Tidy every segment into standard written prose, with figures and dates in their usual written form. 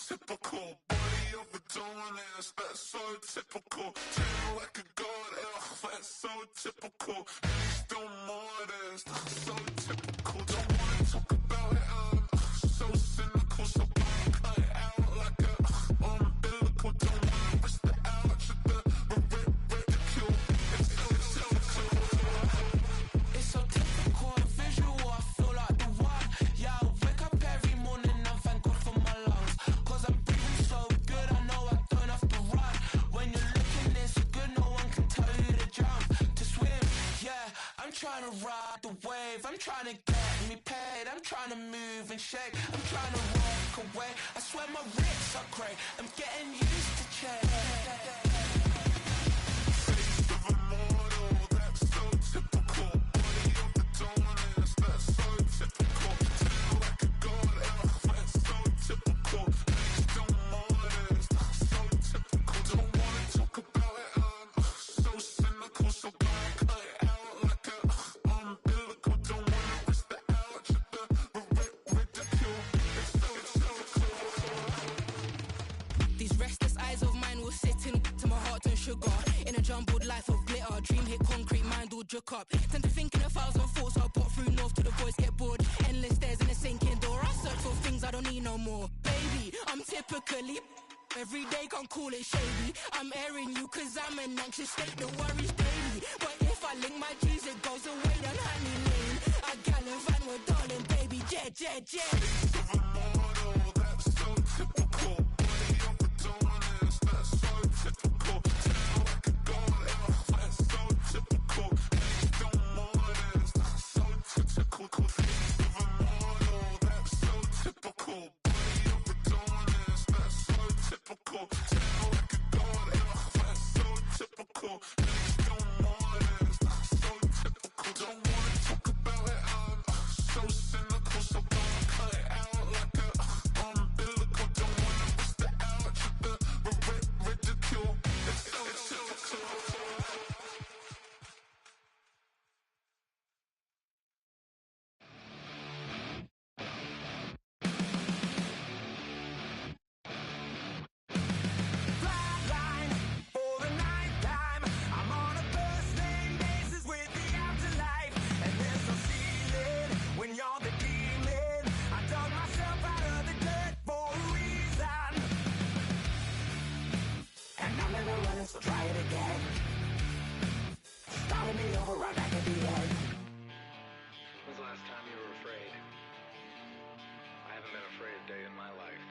typical. Body of a dominance, that's so typical. Tail like a god, that's so typical. He's still modest, so typical. Don't wanna talk about it, so cynical. So cut it out like a umbilical. Don't wanna risk the ouch of the ridicule. It's so typical. It's so typical, visual, I feel like the one. Yeah, I wake up every morning and thank God for my lungs. Cause I'm breathing so good, I know I don't have to run. When you're looking this good, no one can tell you to jump, to swim. Yeah, I'm trying to ride the wave, I'm trying to get me paid, I'm trying to move and shake, I'm trying to walk away. I swear my wrists are great, I'm getting used to change. Face of a mortal, that's so typical. Body of a dominance, that's so typical. Tail like a god, that's so typical. He's still modest, so typical. Don't wanna talk about it, so cynical. So cut it out like a umbilical. Don't wanna risk the ouch of the ridicule. It's so typical. These restless eyes of mine will sit in to my heart and sugar. In a jumbled life of glitter, dream hit concrete, mind all jook up. Tend to think in 1,000 thoughts, I'll put through north to the voice, get bored. Endless stairs in a sinking door, I search for things I don't need no more. Baby, I'm typically every day, can't call it shady. I'm airing you cause I'm an anxious state, the worries daily. But if I link my G's, it goes away down honey lane. I gallivant with darling, baby, jet. Face of a mortal, that's so typical. Body of a dominance, that's so typical. Tail like a god, that's so typical. He's still modest, so typical. Face of a mortal, that's so typical. Body of a dominance, that's so typical. Tail like a god, that's so typical. He's still modest, so typical. Don't wanna talk about it, so cynical. So cut it out like a umbilical. Don't wanna risk the ouch of the ridicule. It's so typical. Flatline for the night time. I'm on a first name basis with the afterlife. And there's no ceiling when you're the demon. I dug myself out of the dirt for a reason. And I'm never running, so try it again. Starting me over right back at the end. When's the last time you were afraid? I haven't been afraid a day in my life.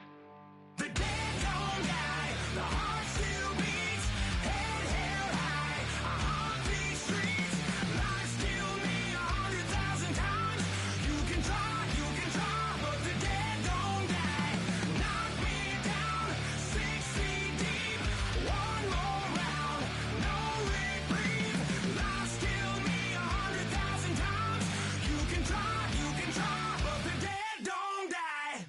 The dead don't die, the heart still beats, head held high, I haunt these streets, lies kill me 100,000 times. You can try, but the dead don't die. Knock me down 6 feet deep, one more round, no reprieve. Lies kill me 100,000 times. You can try, but the dead don't die.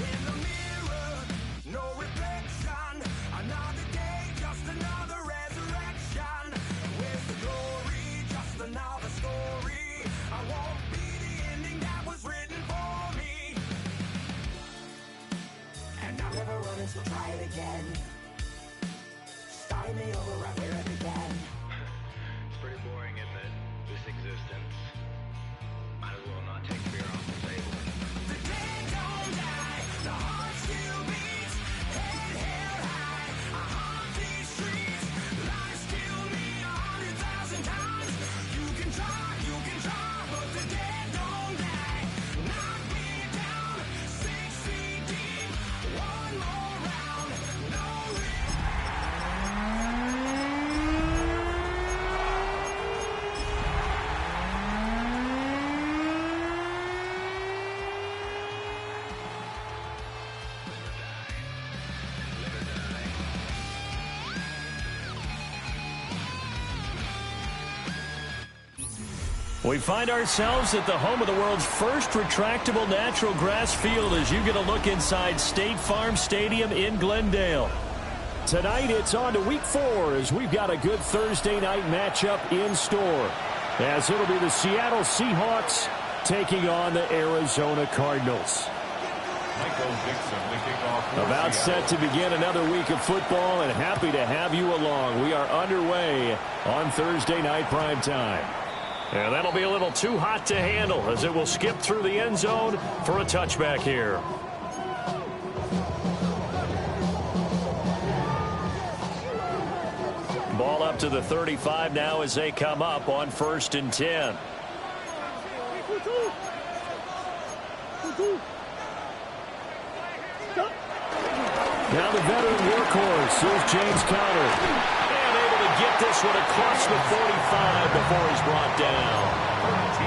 In the mirror, no reflection. Another day, just another resurrection. Where's the glory? Just another story. I won't be the ending that was written for me. And I'm never running, so try it again. Starting me over right where I began. It's pretty boring, isn't it? This existence. Might as well not take fear off the table. The dead don't die, the heart still beats, head held high, I haunt these streets, lies kill me 100,000 times. You can try, but the dead don't die. Knock me down 6 feet deep, one more round, no We find ourselves at the home of the world's first retractable natural grass field as you get a look inside State Farm Stadium in Glendale. Tonight it's on to week 4 as we've got a good Thursday night matchup in store. As it'll be the Seattle Seahawks taking on the Arizona Cardinals. About set to begin another week of football, and happy to have you along. We are underway on Thursday night primetime. And that'll be a little too hot to handle as it will skip through the end zone for a touchback here. Ball up to the 35 now as they come up on 1st and 10. Now the veteran workhorse. Here's James Conner. And able to get this one across the 45 before he's brought down.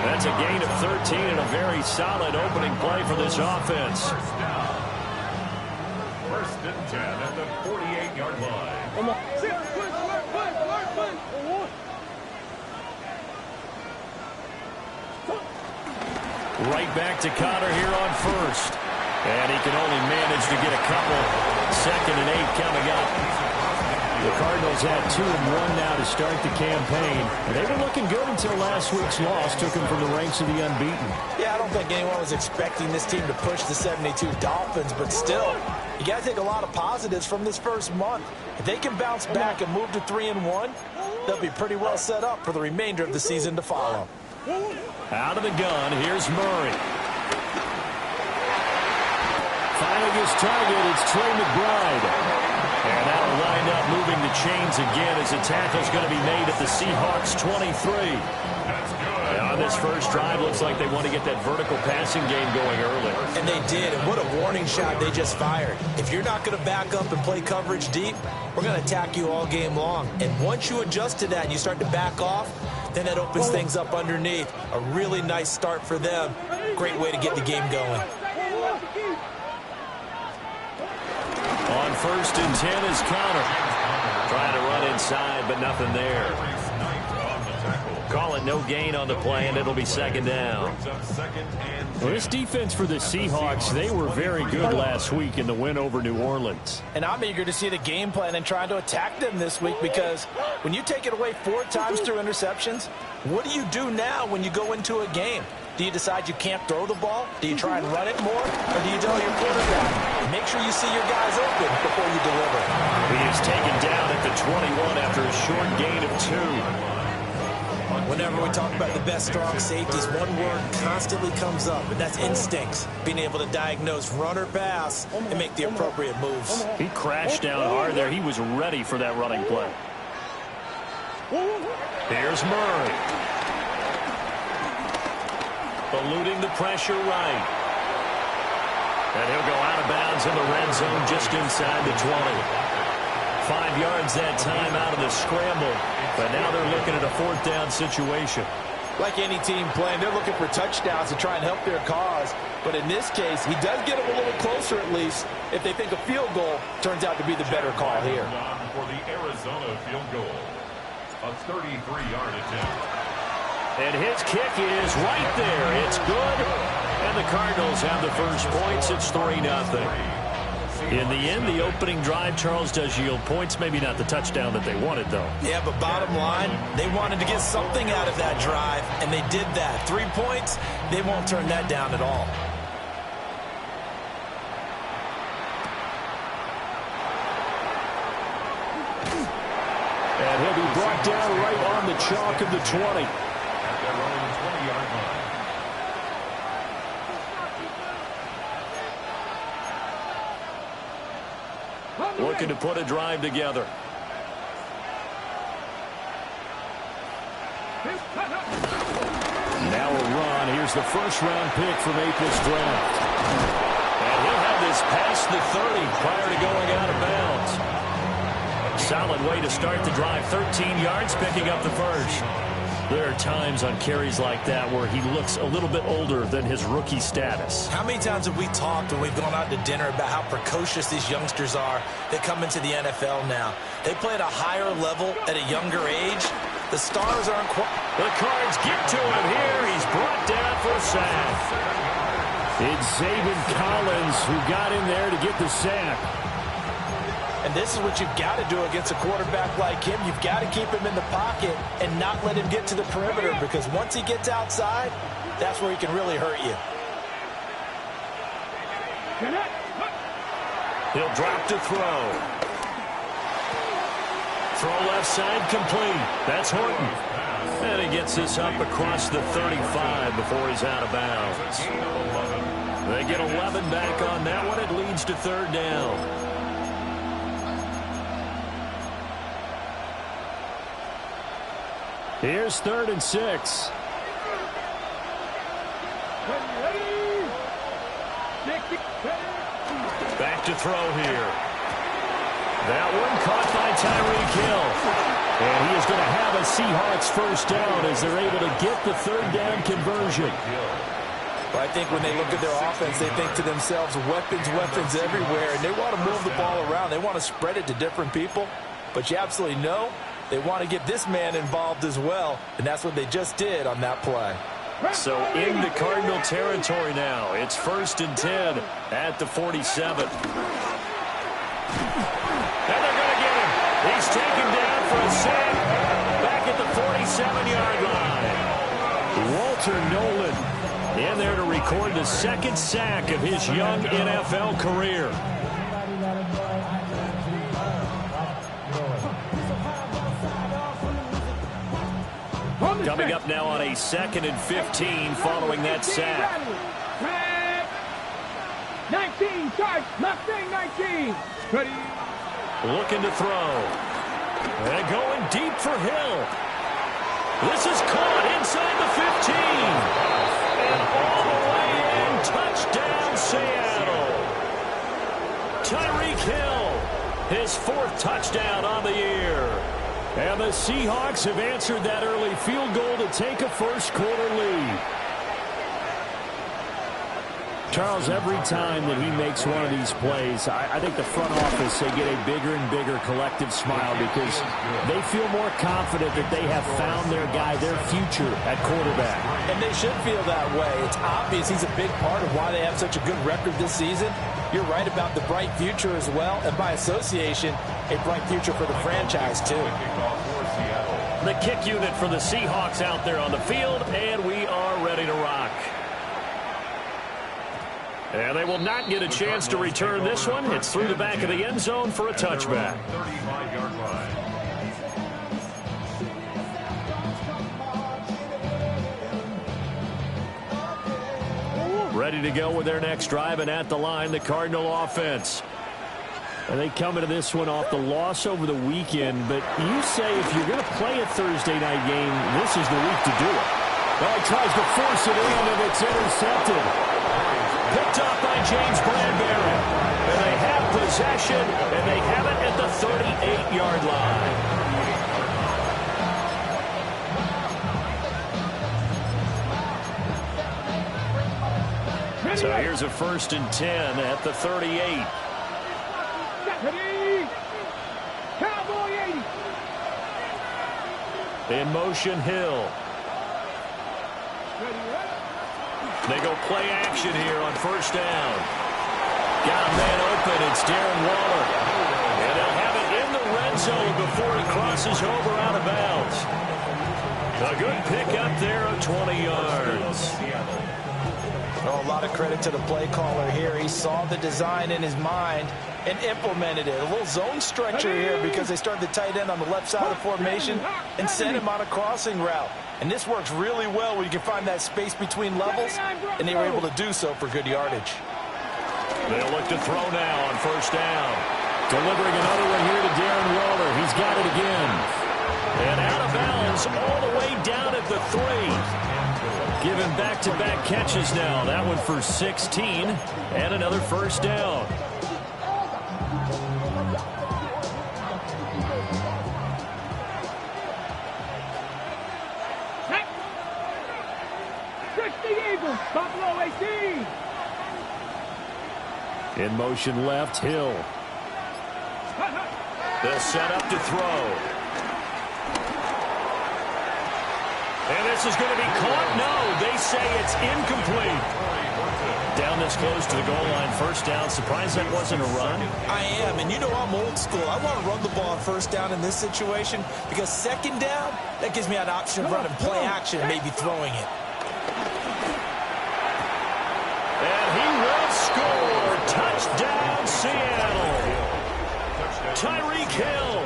That's a gain of 13 and a very solid opening play for this offense. First and 10 at the 48-yard line. Right back to Conner here on 1st. And he can only manage to get a couple. 2nd and 8 coming up. The Cardinals had 2-1 now to start the campaign. And they were looking good until last week's loss took them from the ranks of the unbeaten. Yeah, I don't think anyone was expecting this team to push the 72 Dolphins, but still, you got to take a lot of positives from this first month. If they can bounce back and move to 3-1, they'll be pretty well set up for the remainder of the season to follow. Out of the gun, here's Murray. Finding his target, it's Trey McBride. And that'll wind up moving the chains again as the tackle's going to be made at the Seahawks 23. And on this first drive, looks like they want to get that vertical passing game going early. And they did, and what a warning shot they just fired. If you're not going to back up and play coverage deep, we're going to attack you all game long. And once you adjust to that and you start to back off, then that opens things up underneath. A really nice start for them. Great way to get the game going. On 1st and 10 is Conner. Trying to run inside, but nothing there. Call it no gain on the play, and it'll be 2nd down. Well, this defense for the Seahawks, they were very good last week in the win over New Orleans. And I'm eager to see the game plan and trying to attack them this week, because when you take it away 4 times through interceptions, what do you do now when you go into a game? Do you decide you can't throw the ball? Do you try and run it more? Or do you tell your quarterback, make sure you see your guys open before you deliver? He is taken down at the 21 after a short gain of 2. Whenever we talk about the best strong safeties, one word constantly comes up, and that's instincts. Being able to diagnose run or pass and make the appropriate moves. He crashed down hard there. He was ready for that running play. Here's Murray. Eluding the pressure right. And he'll go out of bounds in the red zone just inside the 20. 5 yards that time out of the scramble. But now they're looking at a 4th down situation. Like any team playing, they're looking for touchdowns to try and help their cause. But in this case, he does get them a little closer at least if they think a field goal turns out to be the better call here. For the Arizona field goal. A 33-yard attempt. And his kick is right there. It's good. And the Cardinals have the first points. It's 3-0. In the end, the opening drive, Charles, does yield points. Maybe not the touchdown that they wanted, though. Yeah, but bottom line, they wanted to get something out of that drive, and they did that. 3 points, they won't turn that down at all. And he'll be brought down right on the chalk of the 20. At their own 20-yard line. Looking to put a drive together. Now a run. Here's the first-round pick from April's draft. And he'll have this past the 30 prior to going out of bounds. Solid way to start the drive. 13 yards, picking up the first. There are times on carries like that where he looks a little bit older than his rookie status. How many times have we talked when we've gone out to dinner about how precocious these youngsters are that come into the NFL now? They play at a higher level at a younger age. The stars aren't quite... The Cards get to him here. He's brought down for a sack. It's Zaven Collins who got in there to get the sack. And this is what you've got to do against a quarterback like him. You've got to keep him in the pocket and not let him get to the perimeter, because once he gets outside, that's where he can really hurt you. He'll drop to throw. Throw left side complete. That's Horton. And he gets this up across the 35 before he's out of bounds. They get 11 back on that one. It leads to third down. Here's 3rd and 6. Back to throw here. That one caught by Tyreek Hill. And he is going to have a Seahawks first down as they're able to get the third down conversion. Well, I think when they look at their offense, they think to themselves, weapons, weapons everywhere, and they want to move the ball around. They want to spread it to different people. But you absolutely know they want to get this man involved as well, and that's what they just did on that play. So into Cardinal territory now. It's 1st and 10 at the 47. And they're going to get him. He's taken down for a sack back at the 47-yard line. Walter Nolan in there to record the 2nd sack of his young NFL career. Coming up now on a 2nd and 15 following that sack. 19, charge, Mustang 19. Ready. Looking to throw. And going deep for Hill. This is caught inside the 15. And all the way in. Touchdown, Seattle. Tyreek Hill, his 4th touchdown on the year. And the Seahawks have answered that early field goal to take a first-quarter lead. Charles, every time that he makes one of these plays, I think the front office, they get a bigger and bigger collective smile because they feel more confident that they have found their guy, their future at quarterback. And they should feel that way. It's obvious he's a big part of why they have such a good record this season. You're right about the bright future as well, and by association, a bright future for the franchise too. The kick unit for the Seahawks out there on the field, and we are ready to rock. And they will not get a chance to return this one. It's through the back of the end zone for a touchback. 35-yard line. Ready to go with their next drive, and at the line, the Cardinal offense. And they come into this one off the loss over the weekend, but you say if you're going to play a Thursday night game, this is the week to do it. Well, he tries to force it in, and it's intercepted. Picked up by James Bradbury. And they have possession, and they have it at the 38-yard line. So here's a 1st and 10 at the 38. Cowboy 80. In motion, Hill. They go play action here on 1st down. Got a man open. It's Darren Waller. And they'll have it in the red zone before he crosses over out of bounds. A good pickup there of 20 yards. Oh, a lot of credit to the play caller here. He saw the design in his mind and implemented it. A little zone stretcher here because they started the tight end on the left side of the formation and sent him on a crossing route. And this works really well when you can find that space between levels, and they were able to do so for good yardage. They'll look to throw now on 1st down. Delivering another one here to Darren Waller. He's got it again. And out of bounds all the way down at the 3. Given back-to-back catches now. That one for 16 and another 1st down. Buffalo 18. In motion left, Hill. They'll set up to throw. And this is going to be caught. No, they say it's incomplete. Down this close to the goal line, 1st down. Surprised that wasn't a run? I am, and you know I'm old school. I want to run the ball on 1st down in this situation because 2nd down, that gives me an option of running play action and maybe throwing it. And he will score. Touchdown, Seattle. Tyreek Hill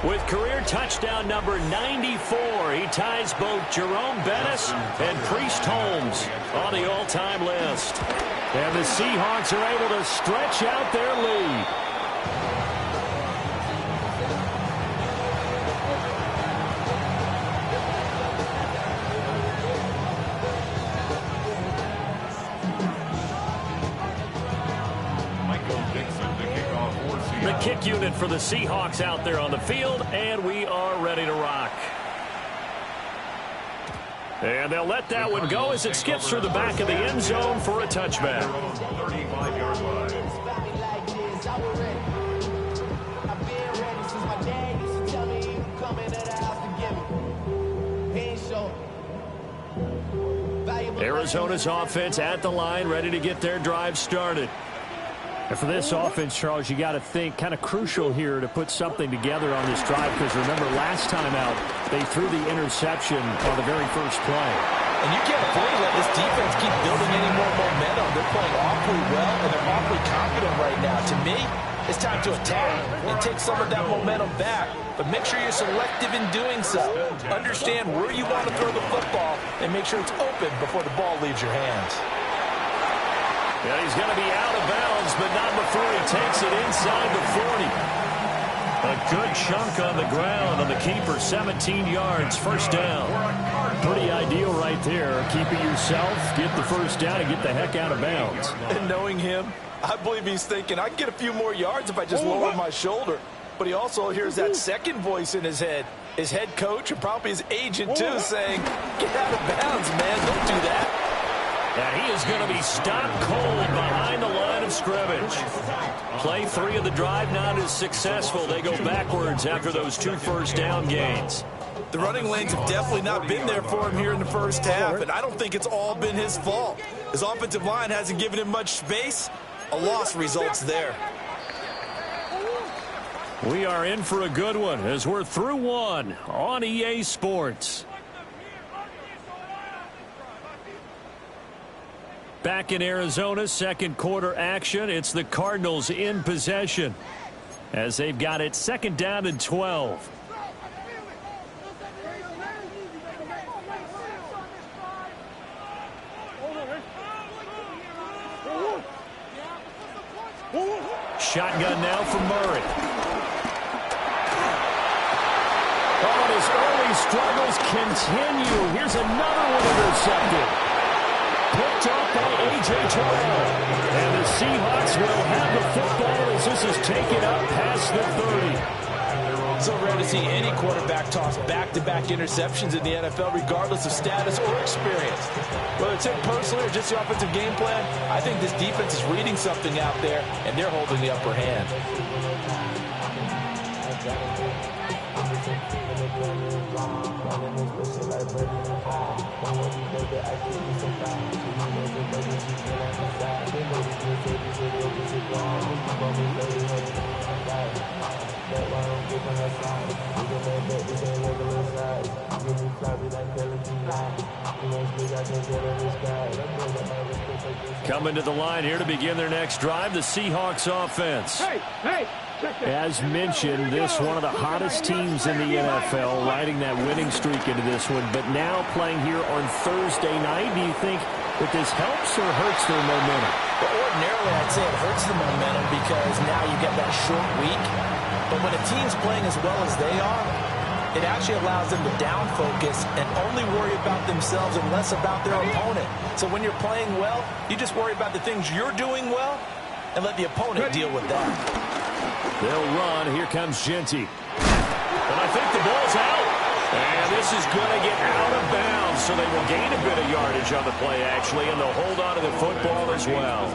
with career touchdown number 94. He ties both Jerome Bettis and Priest Holmes on the all-time list. And the Seahawks are able to stretch out their lead. The kick unit for the Seahawks out there on the field, and we are ready to rock. And they'll let that one go as it skips through the back of the end zone for a touchback. 35-yard line. Arizona's offense at the line, ready to get their drive started. And for this offense, Charles, you got to think kind of crucial here to put something together on this drive, because remember last time out they threw the interception on the very first play. And you can't afford to let this defense keep building any more momentum. They're playing awfully well, and they're awfully confident right now. To me, it's time to attack and take some of that momentum back, but make sure you're selective in doing so. Understand where you want to throw the football and make sure it's open before the ball leaves your hands. Yeah, he's going to be out of bounds, but not before he takes it inside the 40. A good chunk on the ground on the keeper, 17 yards, first down. Pretty ideal right there. Keep it yourself, get the first down, and get the heck out of bounds. And knowing him, I believe he's thinking, I can get a few more yards if I just lower my shoulder. But he also hears that second voice in his head, his head coach and probably his agent too, saying, get out of bounds, man, don't do that. And he is going to be stopped cold behind the line of scrimmage. Play 3 of the drive not as successful. They go backwards after those 2 first down gains. The running lanes have definitely not been there for him here in the first half, and I don't think it's all been his fault. His offensive line hasn't given him much space. A loss results there. We are in for a good one as we're through one on EA Sports. Back in Arizona, second quarter action. It's the Cardinals in possession as they've got it second down and 12. Shotgun now for Murray. Oh, his early struggles continue. Here's another one intercepted. Picked up by A.J. Terrell. And the Seahawks will have the football as this is taken up past the 30. So rare to see any quarterback toss back-to-back interceptions in the NFL, regardless of status or experience. Whether it's him personally or just the offensive game plan, I think this defense is reading something out there, and they're holding the upper hand. Coming to the line here to begin their next drive, the Seahawks offense. As mentioned, this one of the hottest teams in the NFL, riding that winning streak into this one, but now playing here on Thursday night. Do you think that this helps or hurts their momentum? Well, ordinarily, I'd say it hurts the momentum because now you get that short week. But when a team's playing as well as they are, it actually allows them to down focus and only worry about themselves and less about their opponent. So when you're playing well, you just worry about the things you're doing well and let the opponent deal with that. They'll run. Here comes Genty. And I think the ball's out. And this is going to get out of bounds, so they will gain a bit of yardage on the play, actually, and they'll hold on to the football as well.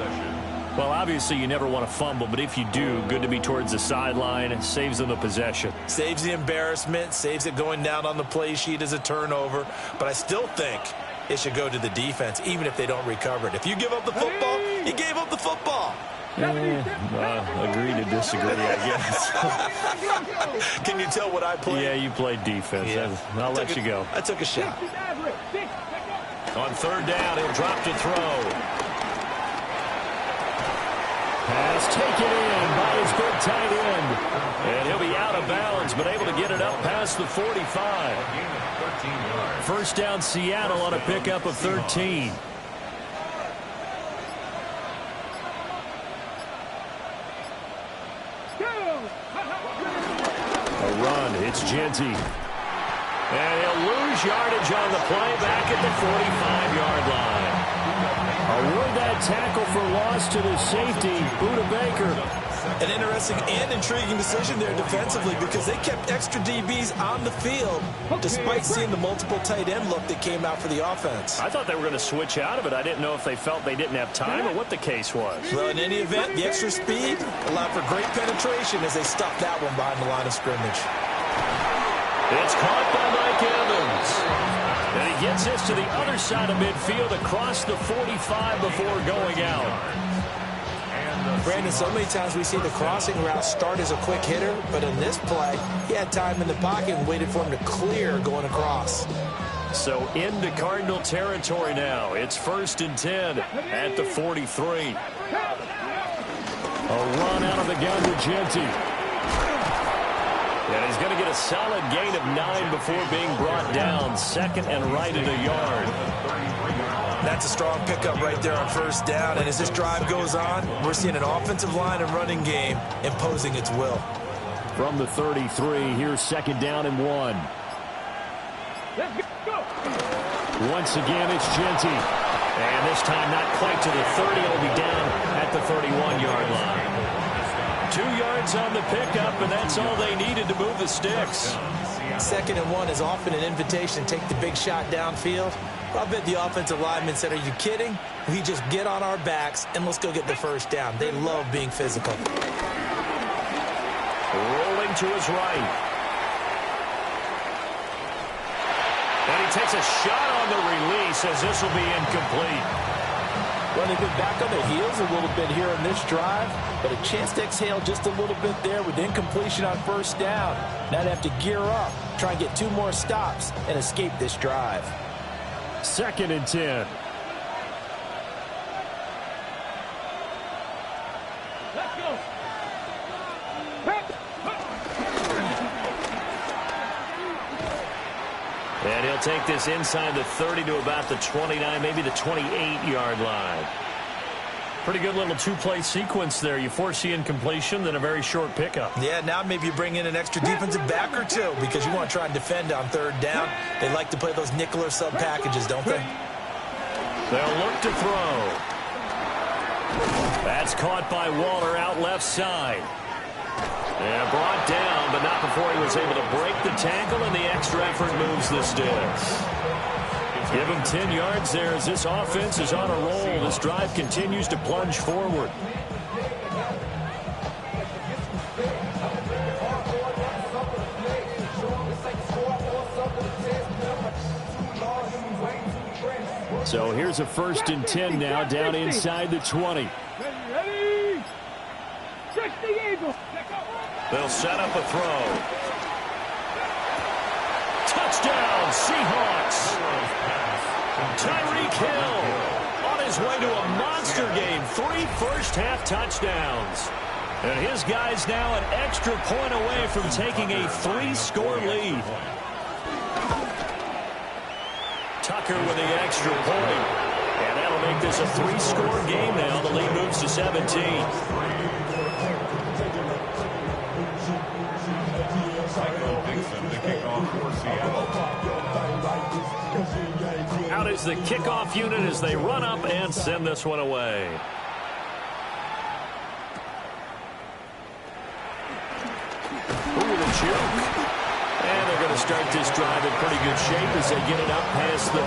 Well, obviously, you never want to fumble, but if you do, good to be towards the sideline. It saves them the possession. Saves the embarrassment, saves it going down on the play sheet as a turnover. But I still think it should go to the defense, even if they don't recover it. If you give up the football, you gave up the football. Agree to disagree, I guess. Can you tell what I played? Yeah, you played defense. Yeah. I'll let you go. I took a shot. On third down, he'll drop to throw. Pass taken in by his big tight end. And he'll be out of bounds, but able to get it up past the 45. First down, Seattle on a pickup of 13. A run, it's Genty. And he'll lose yardage on the play back at the 45-yard line. Award that tackle for loss to the safety, Buda Baker. An interesting and intriguing decision there defensively because they kept extra DBs on the field despite seeing the multiple tight end look that came out for the offense. I thought they were going to switch out of it. I didn't know if they felt they didn't have time or what the case was. Well, in any event, the extra speed allowed for great penetration as they stopped that one behind the line of scrimmage. It's caught by Mike Evans. And he gets this to the other side of midfield across the 45 before going out. Brandon, so many times we see the crossing route start as a quick hitter, but in this play, he had time in the pocket and waited for him to clear going across. So into Cardinal territory now. It's 1st and 10 at the 43. A run out of the gun to Genty. And he's going to get a solid gain of 9 before being brought down. 2nd and right at a yard. That's a strong pickup right there on 1st down. And as this drive goes on, we're seeing an offensive line and running game imposing its will. From the 33, here's 2nd down and 1. Once again, it's Genty. And this time not quite to the 30. It'll be down at the 31-yard line. 2 yards on the pickup, and that's all they needed to move the sticks. 2nd and 1 is often an invitation to take the big shot downfield. I bet the offensive lineman said, are you kidding? We just get on our backs and let's go get the 1st down. They love being physical. Rolling to his right. And he takes a shot on the release as this will be incomplete. Well, they've been back on their heels a little bit here on this drive, but a chance to exhale just a little bit there with incompletion on 1st down. Now they have to gear up, try and get 2 more stops, and escape this drive. 2nd and 10. And he'll take this inside the 30 to about the 29, maybe the 28-yard line. Pretty good little 2-play sequence there. You force the incompletion, then a very short pickup. Yeah, now maybe you bring in an extra defensive back or 2 because you want to try and defend on 3rd down. They like to play those nickel or sub packages, don't they? They'll look to throw. That's caught by Waller out left side. And brought down, but not before he was able to break the tackle, and the extra effort moves the sticks. Give him 10 yards there as this offense is on a roll. This drive continues to plunge forward. So here's a 1st and 10 now down inside the 20. They'll set up a throw. Touchdown, Seahawks. Tyreek Hill on his way to a monster game. 3 first-half touchdowns. And his guys now an extra point away from taking a 3-score lead. Tucker with the extra point. And that'll make this a 3-score game now. The lead moves to 17. Out is the kickoff unit as they run up and send this one away. Ooh, the juke. And they're going to start this drive in pretty good shape as they get it up past the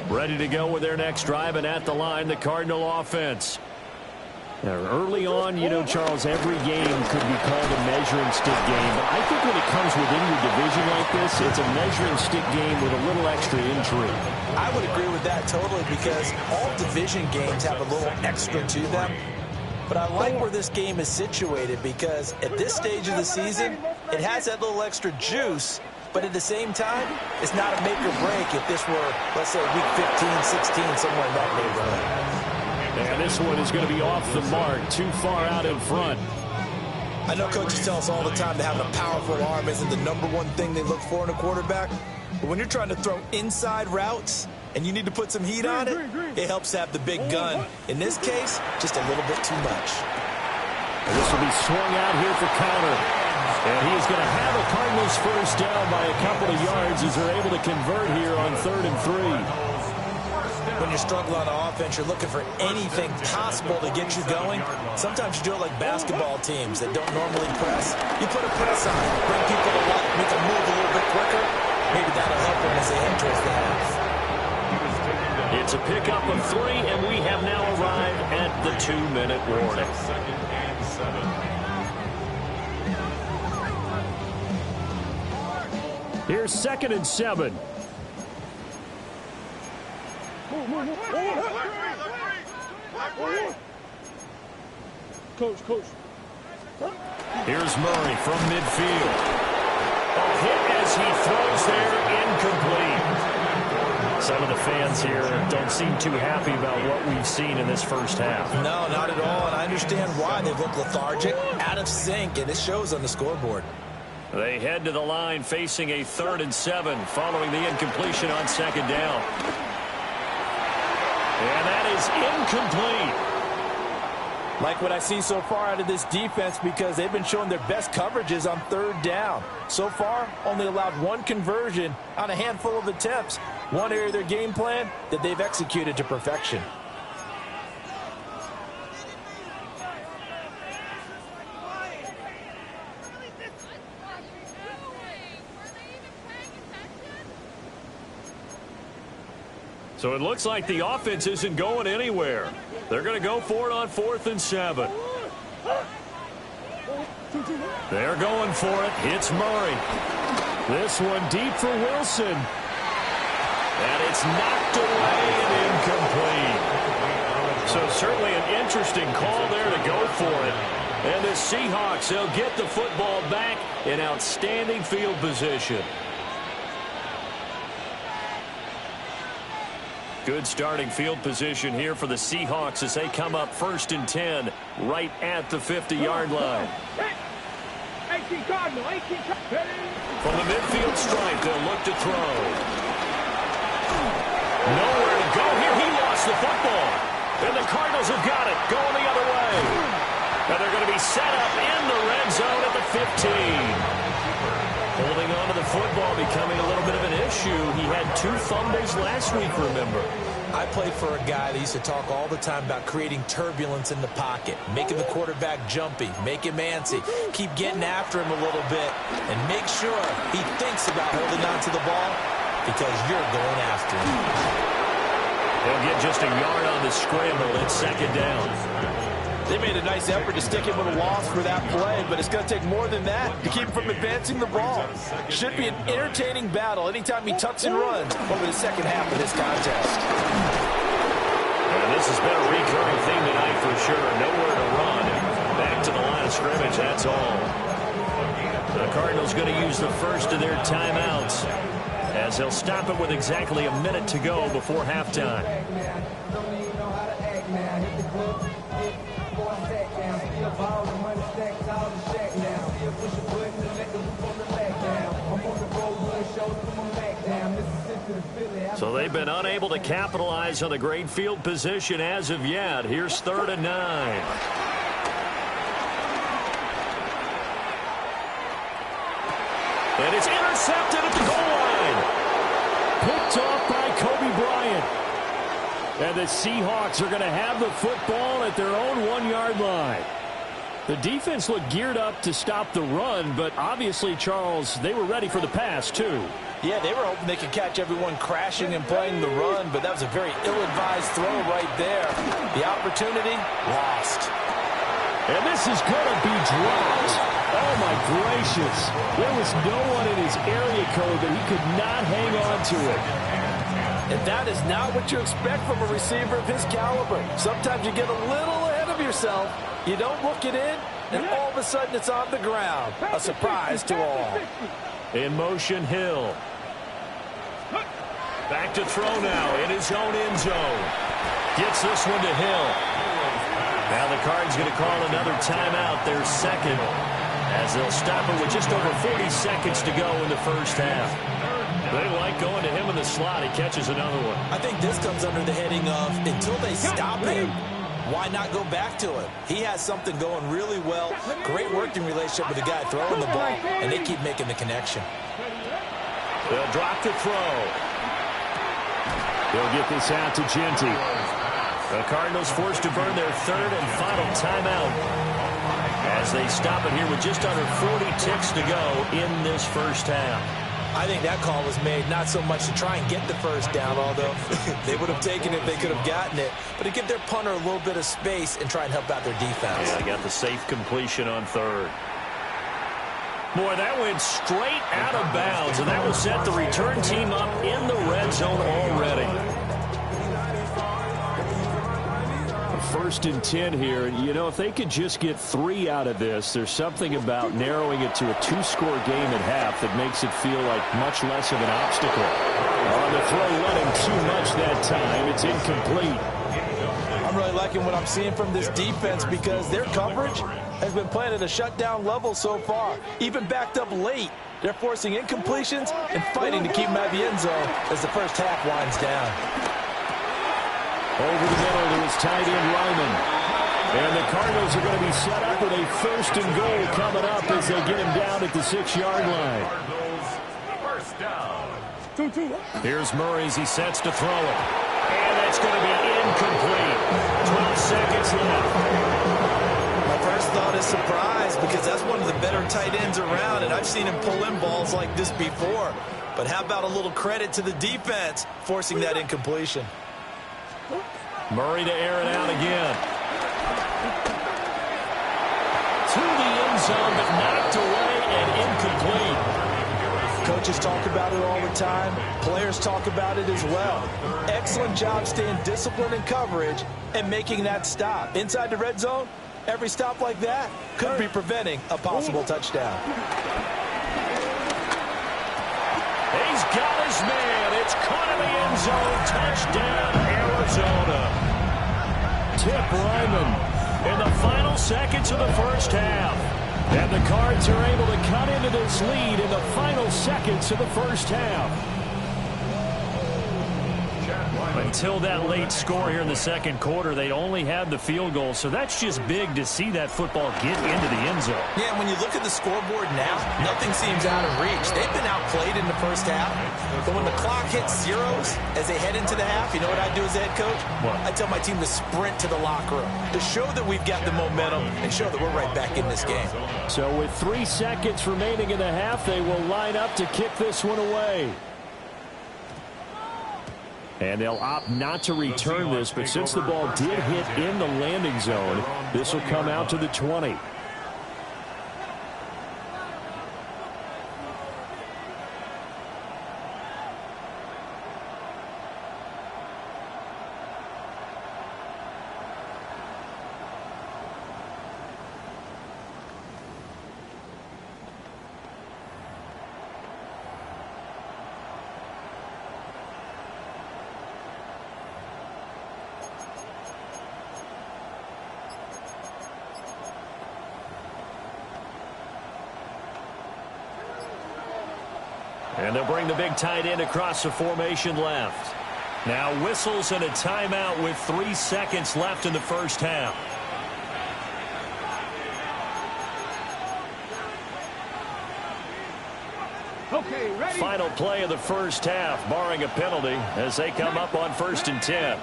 30. Ready to go with their next drive, and at the line, the Cardinal offense. Now, early on, you know, Charles, every game could be called a measuring stick game. But I think when it comes within your division like this, it's a measuring stick game with a little extra intrigue. I would agree with that totally because all division games have a little extra to them. But I like where this game is situated because at this stage of the season, it has that little extra juice but at the same time, it's not a make or break if this were, let's say, week 15, 16, somewhere in that neighborhood. And this one is going to be off the mark, too far out in front. I know coaches tell us all the time that having a powerful arm isn't the number one thing they look for in a quarterback. But when you're trying to throw inside routes and you need to put some heat on it, it helps to have the big gun. In this case, just a little bit too much. And this will be swung out here for counter. And he's going to have a Cardinals first down by a couple of yards as they're able to convert here on 3rd and 3. When you're struggling on offense, you're looking for anything possible to get you going. Sometimes you do it like basketball teams that don't normally press. You put a press on, bring people to life, make them move a little bit quicker. Maybe that'll help them as they head towards the half. It's a pickup of 3, and we have now arrived at the 2-minute warning. Here's 2nd and 7. Coach. Here's Murray from midfield. A hit as he throws there, incomplete. Some of the fans here don't seem too happy about what we've seen in this first half. No, not at all, and I understand why. They look lethargic, out of sync, and it shows on the scoreboard. They head to the line facing a 3rd and 7 following the incompletion on 2nd down. And that is incomplete. Like what I see so far out of this defense because they've been showing their best coverages on 3rd down. So far, only allowed 1 conversion on a handful of attempts. One area of their game plan that they've executed to perfection. So it looks like the offense isn't going anywhere. They're going to go for it on 4th and 7. They're going for it. It's Murray. This one deep for Wilson. And it's knocked away and incomplete. So certainly an interesting call there to go for it. And the Seahawks, they'll get the football back in outstanding field position. Good starting field position here for the Seahawks as they come up 1st and 10 right at the 50-yard line. From the midfield stripe, they'll look to throw. Nowhere to go here. He lost the football. And the Cardinals have got it going the other way. And they're going to be set up in the red zone at the 15. Holding on to the football becoming a little bit of an issue. He had 2 fumbles last week, remember. I played for a guy that used to talk all the time about creating turbulence in the pocket, making the quarterback jumpy, make him antsy, keep getting after him a little bit, and make sure he thinks about holding on to the ball because you're going after him. He'll get just a yard on the scramble. It's 2nd down. They made a nice effort to stick him with a loss for that play, but it's going to take more than that to keep him from advancing the ball. Should be an entertaining battle anytime he tucks and runs over the second half of this contest. And this has been a recurring theme tonight for sure. Nowhere to run. Back to the line of scrimmage, that's all. The Cardinals going to use the first of their timeouts as they'll stop it with exactly a minute to go before halftime. So they've been unable to capitalize on the great field position as of yet. Here's 3rd and 9. And it's intercepted at the goal line. Picked off by Kobe Bryant. And the Seahawks are going to have the football at their own 1-yard line. The defense looked geared up to stop the run, but obviously, Charles, they were ready for the pass, too. Yeah, they were hoping they could catch everyone crashing and playing the run, but that was a very ill-advised throw right there. The opportunity, lost. And this is going to be dropped. Oh, my gracious. There was no one in his area code that he could not hang on to it. And that is not what you expect from a receiver of his caliber. Sometimes you get a little ahead of yourself. You don't look it in, and all of a sudden it's on the ground. A surprise to all. In motion, Hill. Back to throw now in his own end zone. Gets this one to Hill. Now the Cards going to call another timeout, their second, as they'll stop it with just over 40 seconds to go in the first half. They like going to him in the slot. He catches another one. I think this comes under the heading of until they stop him, why not go back to him? He has something going really well. Great working relationship with the guy throwing the ball, and they keep making the connection. They'll drop the throw. They'll get this out to Genty. The Cardinals forced to burn their third and final timeout as they stop it here with just under 40 ticks to go in this first half. I think that call was made not so much to try and get the first down, although they would have taken it if they could have gotten it, but to give their punter a little bit of space and try and help out their defense. Yeah, they got the safe completion on third. Boy, that went straight out of bounds, and that will set the return team up in the red zone already. First and 10 here. You know, if they could just get 3 out of this, there's something about narrowing it to a 2-score game at half that makes it feel like much less of an obstacle. On the throw, running too much that time. It's incomplete. I'm really liking what I'm seeing from this defense because their coverage has been playing at a shutdown level so far. Even backed up late, they're forcing incompletions and fighting to keep them out of the end zone as the first half winds down. Over the middle to his tight end, Ryman. And the Cardinals are going to be set up with a first and goal coming up as they get him down at the 6-yard line. First down. Here's Murray as he sets to throw it. And that's going to be incomplete. 12 seconds left. My first thought is surprise because that's one of the better tight ends around, and I've seen him pull in balls like this before. But how about a little credit to the defense forcing that incompletion? Murray to air it out again. To the end zone, but knocked away and incomplete. Coaches talk about it all the time. Players talk about it as well. Excellent job staying disciplined in coverage and making that stop. Inside the red zone, every stop like that could be preventing a possible touchdown. He's got his man. It's caught in the end zone. Touchdown, Arizona. Tip Ryman in the final seconds of the first half. And the Cards are able to cut into this lead in the final seconds of the first half. Until that late score here in the second quarter, they only had the field goal, so that's just big to see that football get into the end zone. Yeah, when you look at the scoreboard now, nothing seems out of reach. They've been outplayed in the first half, but when the clock hits zeros as they head into the half, you know what I do as the head coach? What? I tell my team to sprint to the locker room to show that we've got the momentum and show that we're right back in this game. So with 3 seconds remaining in the half, they will line up to kick this one away. And they'll opt not to return this, but since the ball did hit in the landing zone, this will come out to the 20. And they'll bring the big tight end across the formation left. Now whistles and a timeout with 3 seconds left in the first half. Okay, ready? Final play of the first half, barring a penalty, as they come up on 1st and 10.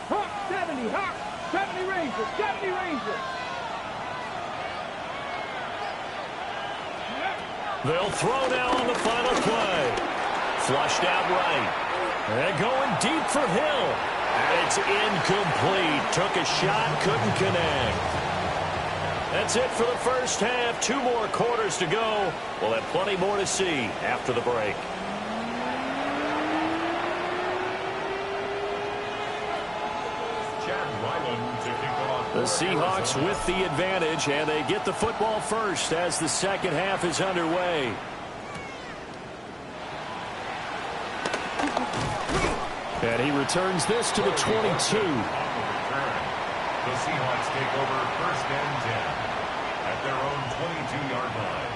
Hawk 70, Hawk 70 Rangers, 70 Rangers. They'll throw now on the final play. Flushed out right. And going deep for Hill. And it's incomplete. Took a shot, couldn't connect. That's it for the first half. 2 more quarters to go. We'll have plenty more to see after the break. The Seahawks with the advantage, and they get the football first as the second half is underway. And he returns this to the 22. The Seahawks take over 1st and 10 at their own 22-yard line.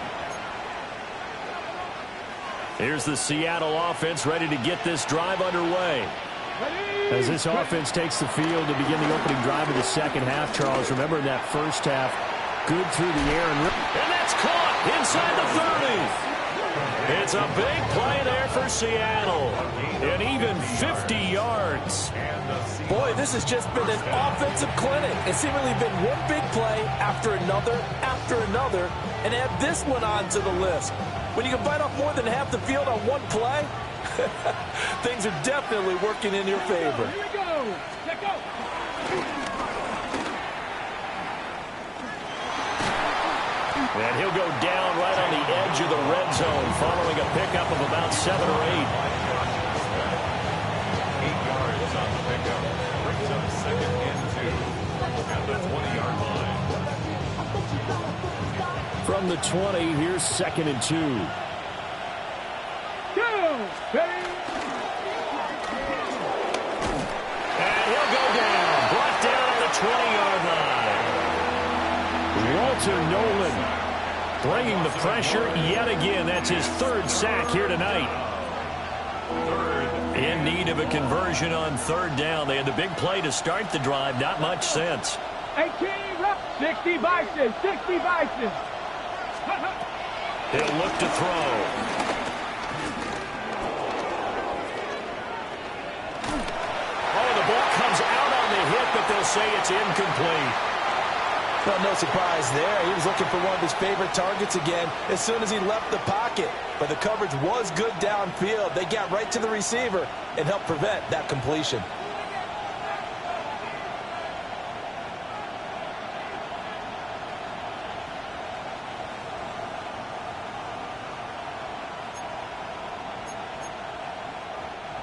Here's the Seattle offense ready to get this drive underway. As this offense takes the field to begin the opening drive of the second half, Charles, remember in that first half, good through the air. And that's caught inside the 30. It's a big play there for Seattle. And even 50 yards. Boy, this has just been an offensive clinic. It's seemingly been one big play after another, and add this one on to the list. When you can bite off more than half the field on one play, things are definitely working in your favor. Here we go. Let go. And he'll go down right on the edge of the red zone following a pickup of about 7 or 8. 8 yards on the pickup. Brings up 2nd and 2 at the 20-yard line. From the 20, here's 2nd and 2. Go. Ready. And he'll go down. Brought down on the 20-yard line. Walter Nolan bringing the pressure yet again. That's his 3rd sack here tonight. In need of a conversion on 3rd down. They had the big play to start the drive. Not much sense. 18, 60 Bison, 60 Bison. He'll look to throw. Oh, the ball comes out on the hit, but they'll say it's incomplete. Well, no surprise there. He was looking for one of his favorite targets again as soon as he left the pocket. But the coverage was good downfield. They got right to the receiver and helped prevent that completion.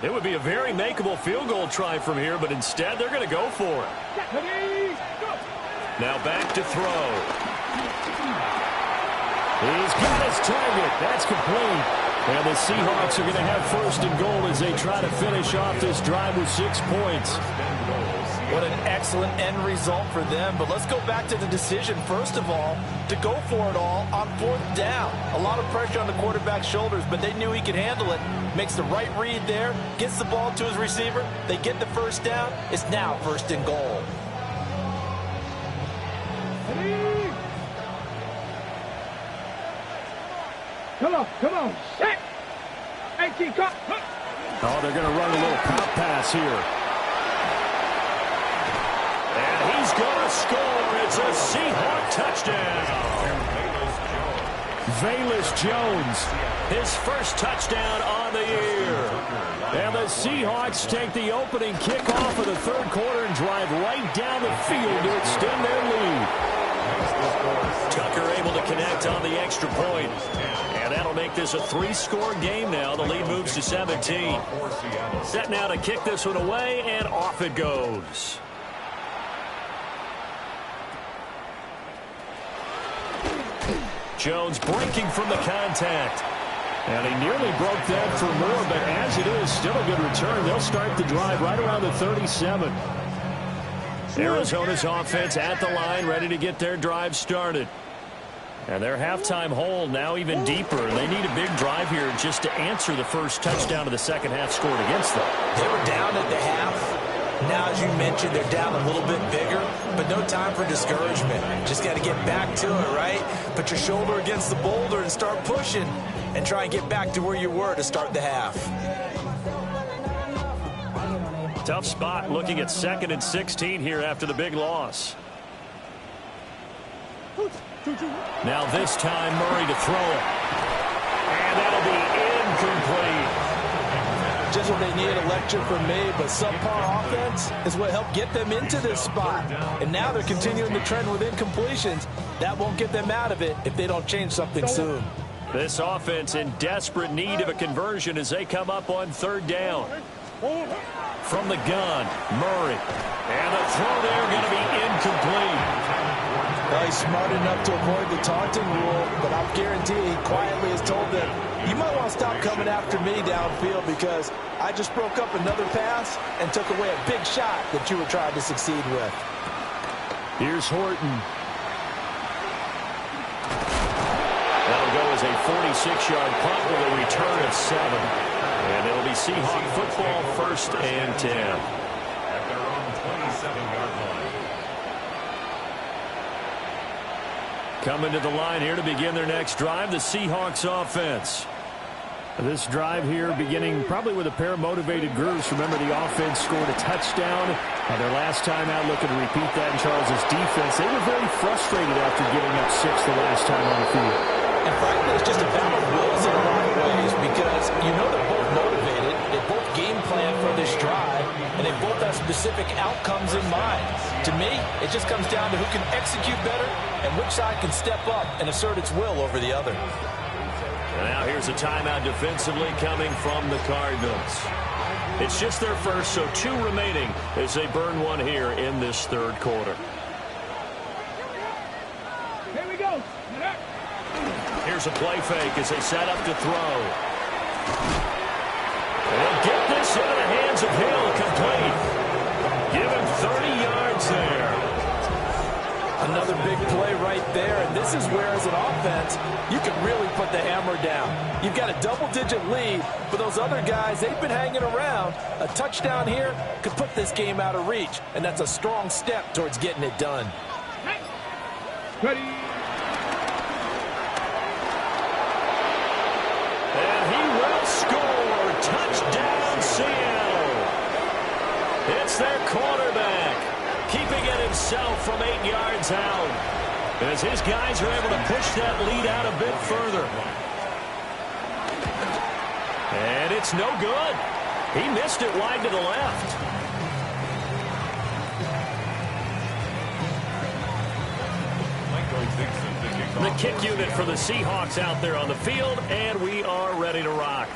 It would be a very makeable field goal try from here, but instead they're going to go for it. Ready. Go. Now back to throw. He's got his target. That's complete. And the Seahawks are going to have 1st and goal as they try to finish off this drive with 6 points. What an excellent end result for them. But let's go back to the decision, first of all, to go for it all on 4th down. A lot of pressure on the quarterback's shoulders, but they knew he could handle it. Makes the right read there, gets the ball to his receiver. They get the 1st down. It's now 1st and goal. Ready. Come on. Set. 18, cut. Oh, they're going to run a little pop pass here. And he's going to score. It's a Seahawk touchdown. Velus Jones, his 1st touchdown on the year. And the Seahawks take the opening kickoff of the 3rd quarter and drive right down the field to extend their lead. Tucker able to connect on the extra point. And that'll make this a 3-score game now. The lead moves to 17. Set now to kick this one away, and off it goes. Jones breaking from the contact. And he nearly broke that for more, but as it is, still a good return. They'll start the drive right around the 37. Arizona's offense at the line, ready to get their drive started. And their halftime hole now even deeper. And they need a big drive here just to answer the 1st touchdown of the second half scored against them. They were down at the half. Now, as you mentioned, they're down a little bit bigger, but no time for discouragement. Just got to get back to it, right? Put your shoulder against the boulder and start pushing and try and get back to where you were to start the half. Tough spot looking at 2nd and 16 here after the big loss. Now this time Murray to throw it. And that'll be incomplete. Just what they needed, a lecture from me, but subpar offense is what helped get them into this spot. And now they're continuing the trend with incompletions. That won't get them out of it if they don't change something soon. This offense in desperate need of a conversion as they come up on 3rd down. From the gun, Murray. And the throw there going to be incomplete. Well, he's smart enough to avoid the taunting rule, but I'll guarantee he quietly has told them, you might want to stop coming after me downfield because I just broke up another pass and took away a big shot that you were trying to succeed with. Here's Horton. That'll go as a 46-yard punt with a return of 7. And it'll be Seahawk football, 1st and 10. At their own 27-yard line. Coming to the line here to begin their next drive, the Seahawks offense. This drive here beginning probably with a pair of motivated grooves. Remember, the offense scored a touchdown. Their last time out looking to repeat that in Charles's defense. They were very frustrated after giving up 6 the last time on the field. And frankly, it's just a battle of wills in a lot of ways because you know they're both motivated. They both game plan for this drive, and they both have specific outcomes in mind. To me, it just comes down to who can execute better and which side can step up and assert its will over the other. Now here's a timeout defensively coming from the Cardinals. It's just their first, so 2 remaining as they burn one here in this 3rd quarter. Here we go. Here's a play fake as they set up to throw. They'll get this into the hands of Hill, complete. Give him 30 yards there. Another big play right there, and this is where, as an offense, you can really put the hammer down. You've got a double-digit lead, but those other guys, they've been hanging around. A touchdown here could put this game out of reach, and that's a strong step towards getting it done. Ready. And he will score. Touchdown, Seattle. It's their quarterback, keeping it himself from 8 yards out, as his guys are able to push that lead out a bit further. And it's no good. He missed it wide to the left. The kick unit for the Seahawks out there on the field, and we are ready to rock.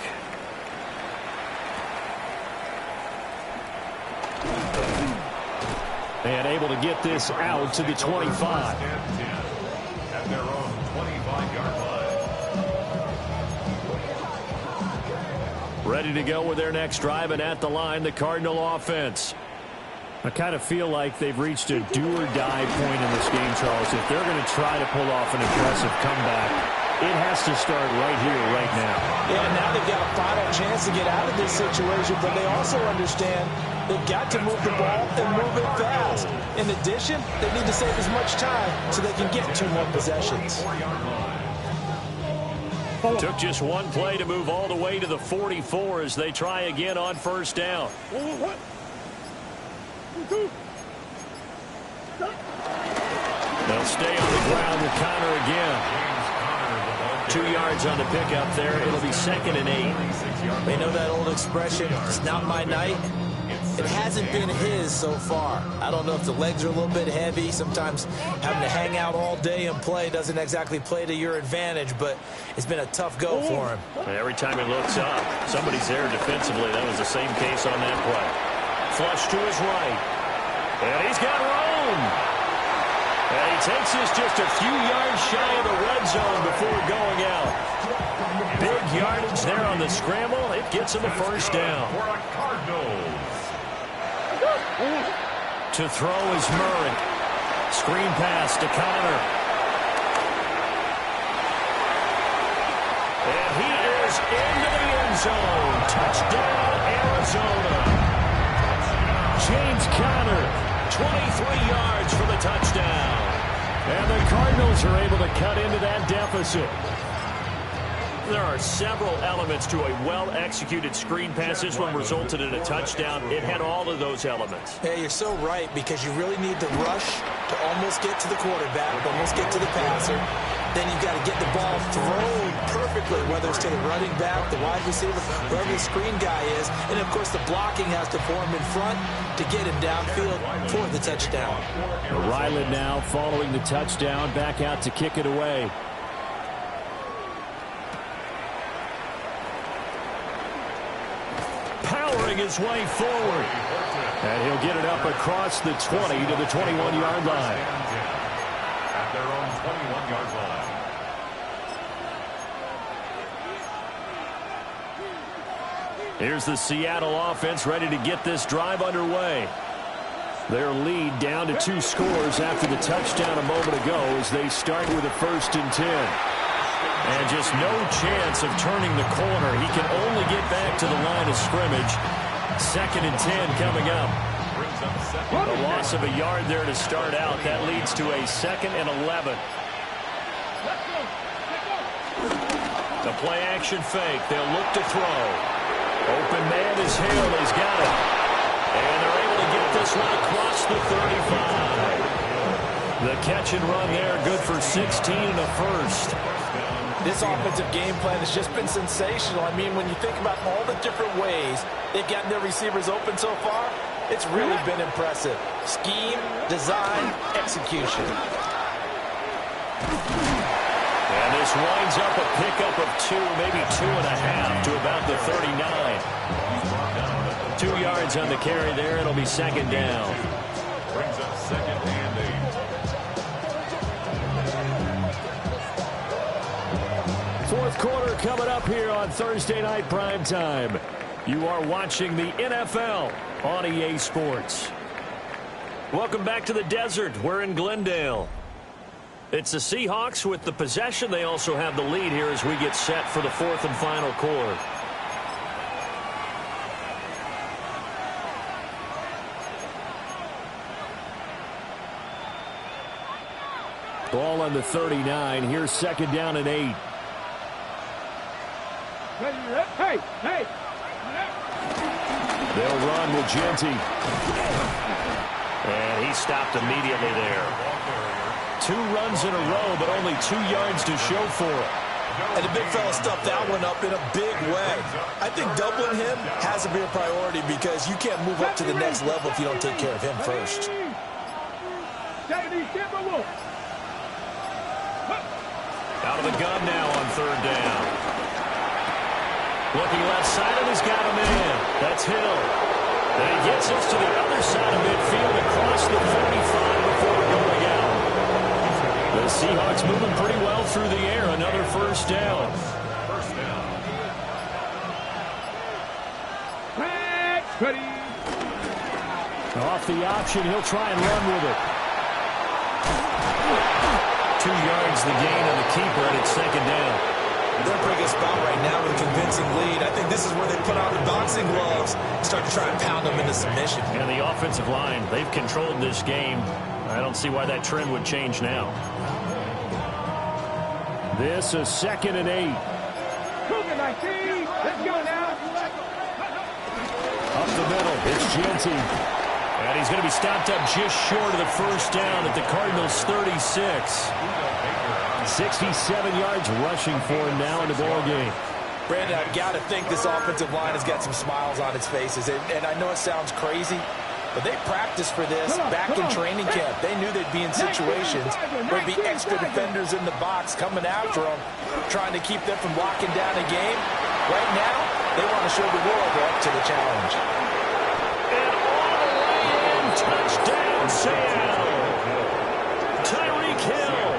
And able to get this out to the 25. At their own 25-yard line. Ready to go with their next drive, and at the line, the Cardinal offense. I kind of feel like they've reached a do-or-die point in this game, Charles. If they're going to try to pull off an impressive comeback, it has to start right here, right now. Yeah, now they've got a final chance to get out of this situation, but they also understand they've got to move the ball and move it fast. In addition, they need to save as much time so they can get 2 more possessions. Took just one play to move all the way to the 44 as they try again on 1st down. They'll stay on the ground with Connor again. 2 yards on the pickup there. It'll be 2nd and 8. They know that old expression, it's not my night. It hasn't been his so far. I don't know if the legs are a little bit heavy. Sometimes having to hang out all day and play doesn't exactly play to your advantage, but it's been a tough go for him. And every time he looks up, somebody's there defensively. That was the same case on that play. Flush to his right. And he's got room. And he takes this just a few yards shy of the red zone before going out. Big yardage there on the scramble. It gets him a 1st down. For the Cardinals. To throw is Murray. Screen pass to Connor. And he is into the end zone. Touchdown, Arizona. James Conner, 23 yards for the touchdown. And the Cardinals are able to cut into that deficit. There are several elements to a well-executed screen pass. This one resulted in a touchdown. It had all of those elements. Yeah, you're so right, because you really need to rush to almost get to the quarterback, almost get to the passer. Then you've got to get the ball thrown perfectly, whether it's to the running back, the wide receiver, wherever the screen guy is. And, of course, the blocking has to form in front to get him downfield for the touchdown. Ryland now following the touchdown, back out to kick it away. Powering his way forward. And he'll get it up across the 20 to the 21-yard line. At their own 21-yard line. Here's the Seattle offense ready to get this drive underway. Their lead down to 2 scores after the touchdown a moment ago as they start with a 1st and 10. And just no chance of turning the corner. He can only get back to the line of scrimmage. 2nd and 10 coming up. A loss of a yard there to start out. That leads to a 2nd and 11. The play action fake. They'll look to throw. Open man is Hill. He's got it. And they're able to get this one across the 35. The catch and run there, good for 16 and a 1st. This offensive game plan has just been sensational. I mean, when you think about all the different ways they've gotten their receivers open so far, it's really been impressive. Scheme, design, execution. And this winds up a pickup of 2, maybe 2.5 to about the 39. 2 yards on the carry there. It'll be 2nd down. Brings up 2nd and 8. 4th quarter coming up here on Thursday Night Primetime. You are watching the NFL on EA Sports. Welcome back to the desert. We're in Glendale. It's the Seahawks with the possession. They also have the lead here as we get set for the 4th and final quarter. Ball on the 39. Here's 2nd down and 8. Hey, hey. They'll run with Genty. And he stopped immediately there. 2 runs in a row, but only 2 yards to show for it. And the big fella stuffed that one up in a big way. I think doubling him has to be a priority because you can't move up to the next level if you don't take care of him first. Out of the gun now on 3rd down. Looking left side, and he's got him in. That's Hill. And he gets us to the other side of midfield across the 45 before going out. The Seahawks moving pretty well through the air. Another 1st down. Ready. Off the option, he'll try and run with it. 2 yards the gain on the keeper, and it's 2nd down. They're in a pretty good spot right now with a convincing lead. I think this is where they put on the boxing gloves and start to try and pound them into submission. And the offensive line, they've controlled this game. I don't see why that trend would change now. This is 2nd and 8. Cougar 19. Let's go now. Up the middle, it's Genty. And he's going to be stopped up just short of the 1st down at the Cardinals' 36. 67 yards rushing for him now in the ball game. Brandon, I've got to think this offensive line has got some smiles on its faces. And I know it sounds crazy, but they practiced for this back in training camp. They knew they'd be in situations where there'd be extra defenders in the box coming after them, trying to keep them from locking down a game. Right now, they want to show the world they're up to the challenge. And all the way in, touchdown, Seattle. Tyreek Hill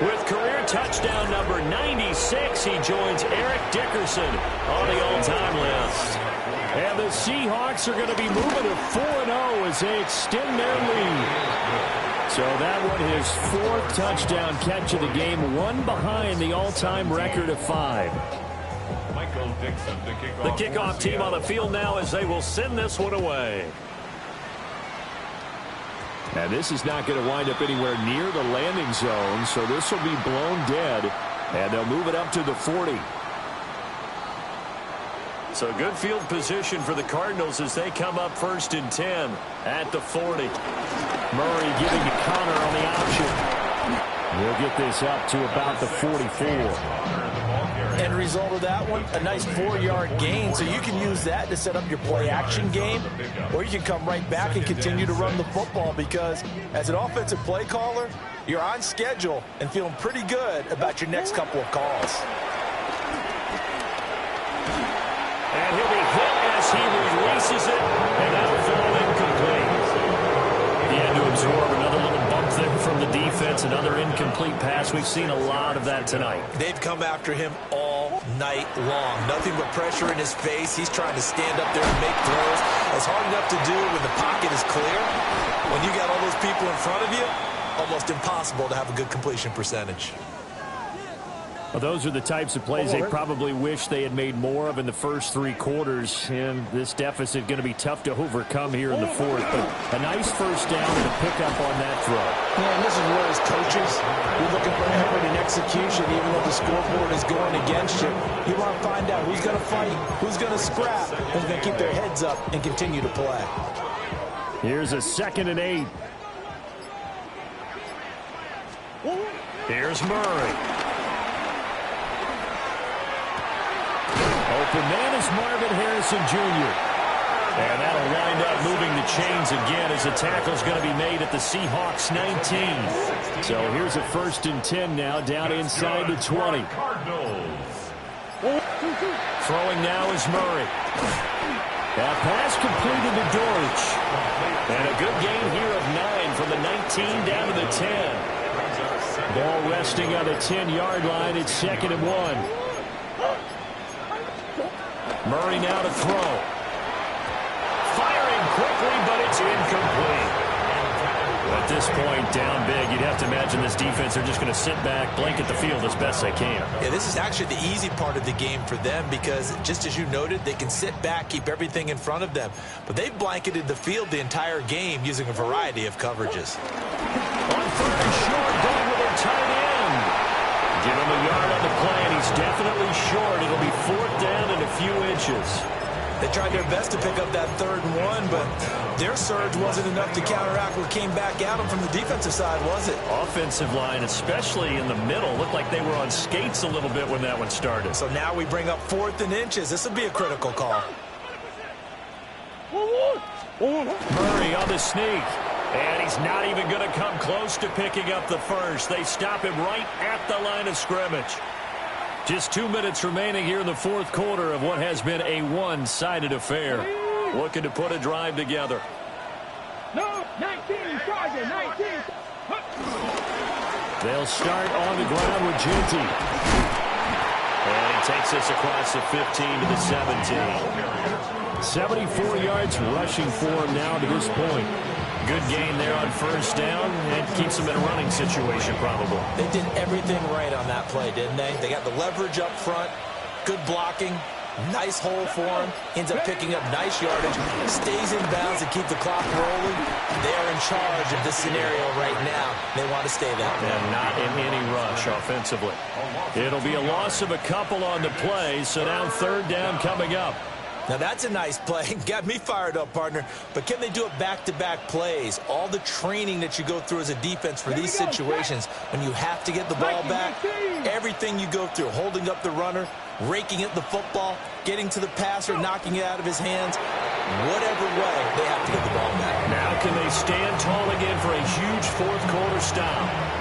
with career touchdown number 96. He joins Eric Dickerson on the all-time list. And the Seahawks are going to be moving to 4-0 as they extend their lead. So that one, his 4th touchdown catch of the game, one behind the all-time record of 5. The kickoff team on the field now as they will send this one away. And this is not going to wind up anywhere near the landing zone, so this will be blown dead, and they'll move it up to the 40. So good field position for the Cardinals as they come up 1st and 10 at the 40. Murray giving to Connor on the option. We'll get this up to about the 44. End result of that one, a nice 4-yard gain, so you can use that to set up your play-action game, or you can come right back and continue to run the football because as an offensive play caller, you're on schedule and feeling pretty good about your next couple of calls. And he'll be hit as he releases it, and that'll fall incomplete. He had to absorb another little bump there from the defense, another incomplete pass. We've seen a lot of that tonight. They've come after him all night long. Nothing but pressure in his face. He's trying to stand up there and make throws. It's hard enough to do when the pocket is clear. When you got all those people in front of you, almost impossible to have a good completion percentage. Well, those are the types of plays they probably wish they had made more of in the first 3 quarters. And this deficit going to be tough to overcome here in the fourth. But a nice first down and a pickup on that throw. Yeah, and this is where as coaches, you're looking for effort and execution, even though the scoreboard is going against you. You want to find out who's going to fight, who's going to scrap, who's going to keep their heads up and continue to play. Here's a 2nd and 8. Here's Murray. Open man is Marvin Harrison Jr. And that'll wind up moving the chains again as the tackle's going to be made at the Seahawks 19. So here's a 1st and 10 now down inside the 20. Throwing now is Murray. That pass completed to Dortch. And a good gain here of 9 from the 19 down to the 10. Ball resting on the 10-yard line. It's 2nd and 1. Murray now to throw. Firing quickly, but it's incomplete. At this point, down big, you'd have to imagine this defense are just going to sit back, blanket the field as best they can. Yeah, this is actually the easy part of the game for them because, just as you noted, they can sit back, keep everything in front of them. But they've blanketed the field the entire game using a variety of coverages. On 3rd and short, going with a tight end. Give him a yard on the play, and he's definitely short. It'll be 4th down and a few inches. They tried their best to pick up that 3rd and 1, but their surge wasn't enough to counteract what came back at them from the defensive side, was it? Offensive line, especially in the middle, looked like they were on skates a little bit when that one started. So now we bring up 4th and inches. This will be a critical call. Murray on the sneak. And he's not even going to come close to picking up the first. They stop him right at the line of scrimmage. Just 2 minutes remaining here in the 4th quarter of what has been a one-sided affair. Looking to put a drive together. No, 19, Sergeant, 19. They'll start on the ground with Ginty. And he takes us across the 15 to the 17. 74 yards rushing for him now to this point. Good gain there on 1st down, and keeps them in a running situation probably. They did everything right on that play, didn't they? They got the leverage up front, good blocking, nice hole for him, ends up picking up nice yardage, stays in bounds to keep the clock rolling. They are in charge of this scenario right now. They want to stay that way. And not in any rush offensively. It'll be a loss of a couple on the play, so now 3rd down coming up. Now, that's a nice play. Got me fired up, partner. But can they do it back-to-back plays? All the training that you go through as a defense for these situations, when you have to get the ball back, everything you go through, holding up the runner, raking at the football, getting to the passer, knocking it out of his hands, whatever way, they have to get the ball back. Now can they stand tall again for a huge 4th quarter stop?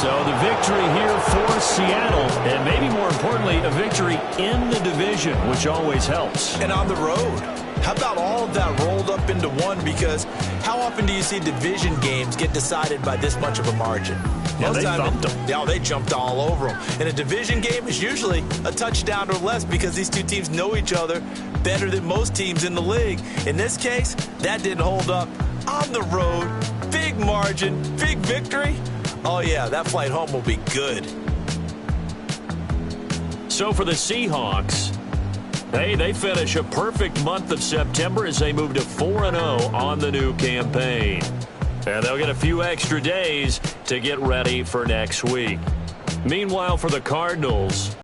So the victory here for Seattle, and maybe more importantly, a victory in the division, which always helps. And on the road. How about all of that rolled up into one? Because how often do you see division games get decided by this much of a margin? Yeah, they thumped them. Yeah, they jumped all over them. And a division game is usually a touchdown or less because these two teams know each other better than most teams in the league. In this case, that didn't hold up. On the road, big margin, big victory. Oh, yeah, that flight home will be good. So for the Seahawks, they finish a perfect month of September as they move to 4-0 on the new campaign. And they'll get a few extra days to get ready for next week. Meanwhile, for the Cardinals,